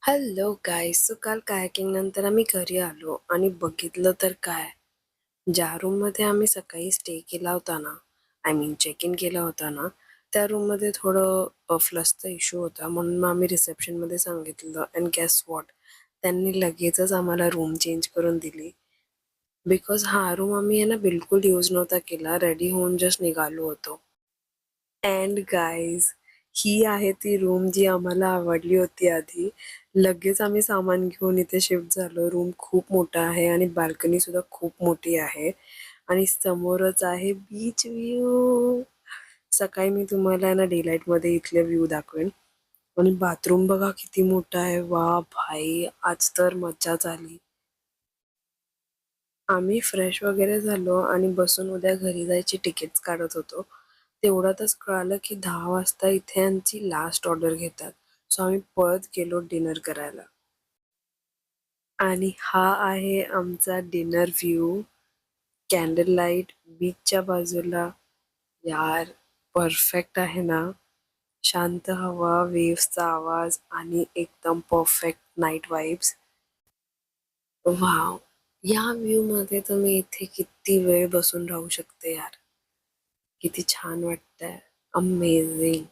Hello guys. So काल kayaking नंतर आम्ही घरी आलो आणि बघितलं तर काय, ज्या रूममध्ये आम्ही सकाळी स्टे केला होता ना, आय मीन चेक इन केला होता ना, त्या रूममध्ये थोडं फ्लशचा इश्यू होता. म्हणून मग आम्ही रिसेप्शनमध्ये सांगितलं अँड गेस वॉट, त्यांनी लगेचच आम्हाला रूम चेंज करून दिली. बिकॉज हा रूम आम्ही आहे ना बिलकुल यूज नव्हता केला, रेडी होऊन जस्ट निघालो होतो. अँड गाईज, ही आहे ती रूम जी आम्हाला आवडली होती आधी. लगेच आम्ही सामान घेऊन इथे शिफ्ट झालो. रूम खूप मोठा आहे आणि बाल्कनी सुद्धा खूप मोठी आहे आणि समोरच आहे बीच व्ह्यू. सकाळी मी तुम्हाला आहे ना डेलाईटमध्ये इथले व्ह्यू दाखवेन. आणि बाथरूम बघा किती मोठा आहे. वा भाई, आज तर मज्जाच आली. आम्ही फ्रेश वगैरे झालो आणि बसून उद्या घरी जायची तिकीट्स काढत होतो. तेवढ्यातच कळालं की 10 वाजता इथे आमची लास्ट ऑर्डर घेतात. सो आम्ही पळत गेलो डिनर करायला. आणि हा आहे आमचा डिनर व्ह्यू. कॅन्डल लाईट बीचच्या बाजूला. यार, परफेक्ट आहे ना. शांत हवा, वेव्सचा आवाज आणि एकदम परफेक्ट नाईट वाईब्स. वाव, या व्ह्यू मध्ये तुम्ही इथे किती वेळ बसून राहू शकते यार. किती छान वाटतंय. अमेझिंग.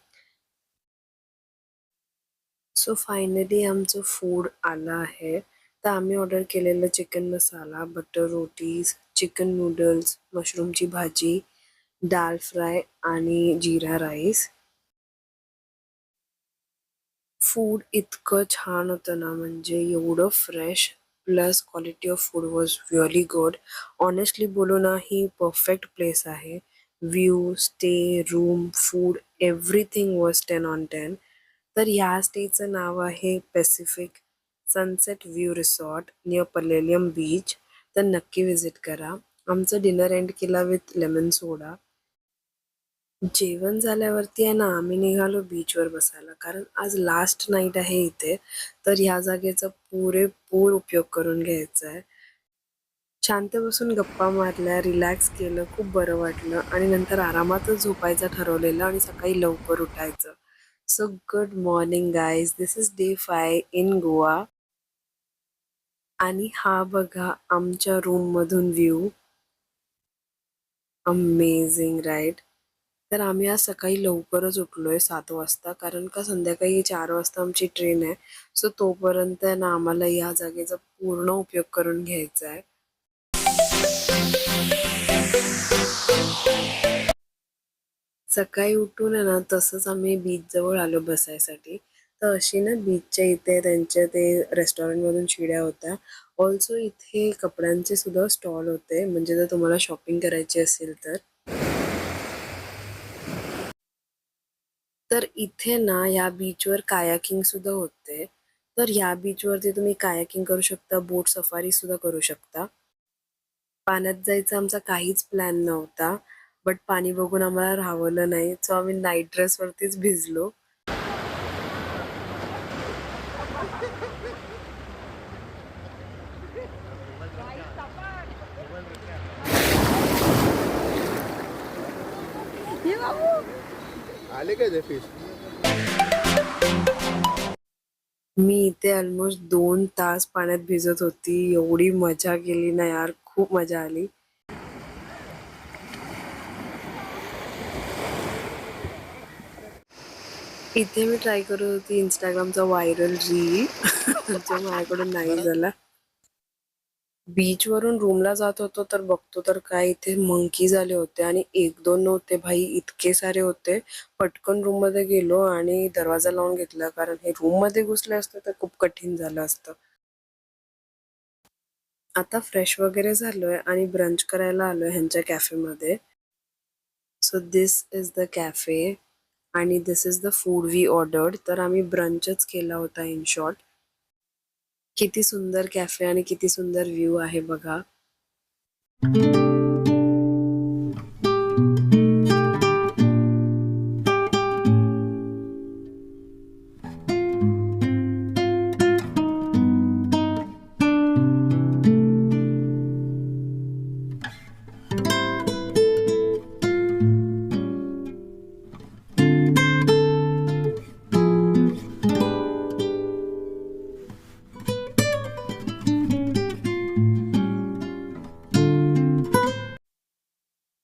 सो फायनली आमचं फूड आलं आहे. तर आम्ही ऑर्डर केलेलं चिकन मसाला, बटर रोटीज, चिकन नूडल्स, मशरूमची भाजी, दाल फ्राय आणि जीरा राईस. फूड इतकं छान होतं ना, म्हणजे एवढं fresh plus quality of food was really good. Honestly बोलू ना, ही परफेक्ट प्लेस आहे. View, stay, room, food, everything was 10 on 10. तर ह्या स्टेचं नाव आहे Pacific sunset view resort near Palolem beach. तर नक्की व्हिजिट करा. आमचं डिनर एंड केला विथ लेमन सोडा. जेवण झाल्यावरती आहे ना, आम्ही निघालो बीचवर बसायला, कारण आज लास्ट नाईट आहे इथे. तर ह्या जागेचा पुरेपूर उपयोग करून घ्यायचा आहे. शांत बसून गप्पा मारल्या, रिलॅक्स केलं, खूप बरं वाटलं आणि नंतर आरामातच झोपायचं ठरवलेलं आणि सकाळी लवकर उठायचं. So good morning guys, this is day 5 in Goa. आणि हा बघा आमच्या रूममधून व्ह्यू. Amazing, right? तर आम्ही आज सकाळी लवकरच उठलोय 7 वाजता, कारण का संध्याकाळी 4 वाजता आमची ट्रेन आहे. सो तोपर्यंत आहे ना आम्हाला या जागेचा पूर्ण उपयोग करून घ्यायचा आहे. सकाळी उठून आहे ना तसंच आम्ही बीचजवळ आलो बसायसाठी. तर अशी ना बीचच्या इथे त्यांच्या ते रेस्टॉरंटमधून शिड्या होत्या. ऑल्सो इथे कपड्यांचे सुद्धा स्टॉल होते, म्हणजे जर तुम्हाला शॉपिंग करायची असेल तर. तर इथे ना या बीचवर कायाकिंग सुद्धा होते. तर या बीचवरती तुम्ही कायाकिंग करू शकता, बोट सफारी सुद्धा करू शकता. पाण्यात जायचा आमचा काहीच प्लॅन नव्हता, बट पाणी बघून आम्हाला राहवलं नाही. सो आम्ही नाईट ड्रेसवरतीच भिजलो. आले काय ते फिश? मी इथे ऑलमोस्ट 2 तास पाण्यात भिजत होती. एवढी मजा केली ना यार, खूप मजा आली. इथे मी ट्राय करत होती इंस्टाग्रामचा व्हायरल रील जो माझ्याकडून नाही झाला. बीचवरून रूमला जात होतो तर बघतो तर काय, इथे मंकीज आले होते आणि 1-2 नव्हते भाई, इतके सारे होते. पटकन रूममध्ये गेलो आणि दरवाजा लावून घेतला, कारण हे रूममध्ये घुसले असते तर खूप कठीण झालं असतं. आता फ्रेश वगैरे झालोय आणि ब्रंच करायला आलोय ह्यांच्या कॅफेमध्ये. So this is the cafe आणि this is the food we ordered. तर आम्ही ब्रंचच केला होता इन शॉर्ट. किती सुंदर कॅफे आणि किती सुंदर व्ह्यू आहे बघा.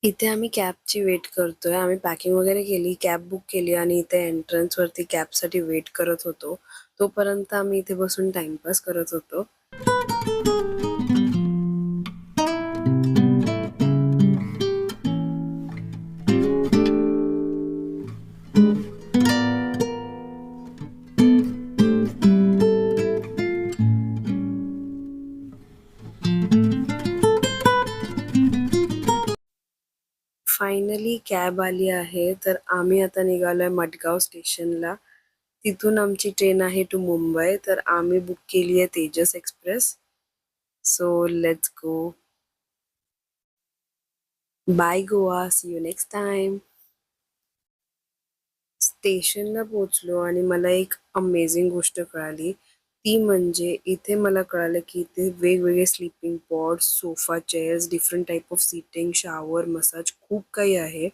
इथे आम्ही कॅबची वेट करतोय. आम्ही पॅकिंग वगैरे केली, कॅब बुक केली आणि इथे एंट्रन्सवरती कॅबसाठी वेट करत होतो. तोपर्यंत आम्ही इथे बसून टाईमपास करत होतो. फायनली कॅब आली आहे. तर आम्ही आता निघालोय मडगाव स्टेशनला. तिथून आमची ट्रेन आहे टू मुंबई. तर आम्ही बुक केली आहे Tejas express. So let's go. Bye Goa. See you next time. स्टेशनला पोहोचलो आणि मला एक अमेझिंग गोष्ट कळाली. ती म्हणजे इथे मला कळालं की इथे वेगवेगळे sleeping pods, sofa chairs, different type of seating, shower, massage खूप काही आहे.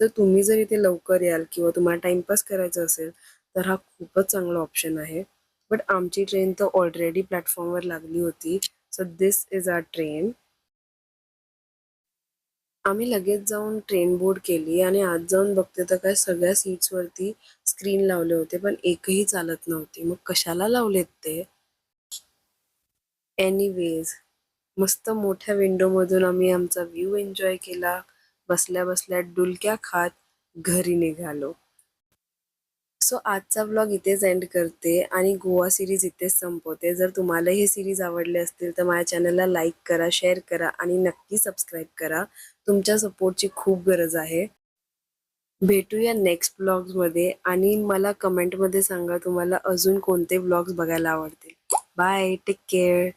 तर तुम्ही जर इथे लवकर याल किंवा तुम्हाला टाईमपास करायचा असेल तर हा खूपच चांगला ऑप्शन आहे. बट आमची ट्रेन तर ऑलरेडी प्लॅटफॉर्मवर लागली होती. So this is our train. आम्ही लगेच जाऊन ट्रेन बोर्ड केली आणि आत जाऊन बघते तर काय सगळ्या सीट्सवरती स्क्रीन लावले होते पण एकही चालत नव्हती. मग कशाला लावलेत ते? एनिवेज मस्त मोठ्या विंडोमधून आम्ही आमचा व्ह्यू एन्जॉय केला. बसल्या बसल्या डुलक्या खात घरी निघालो. सो आजचा व्लॉग इथेच एंड करते आणि गोवा सिरीज इथेच संपवते. जर तुम्हाला ही सिरीज आवडली असतील तर माझ्या चॅनलला लाईक करा, शेअर करा आणि नक्की सबस्क्राईब करा. तुमच्या सपोर्टची खूप गरज आहे. भेटूया नेक्स्ट व्लॉग्समध्ये आणि मला कमेंटमध्ये सांगा तुम्हाला अजून कोणते व्लॉग्स बघायला आवडतील. बाय. Take care.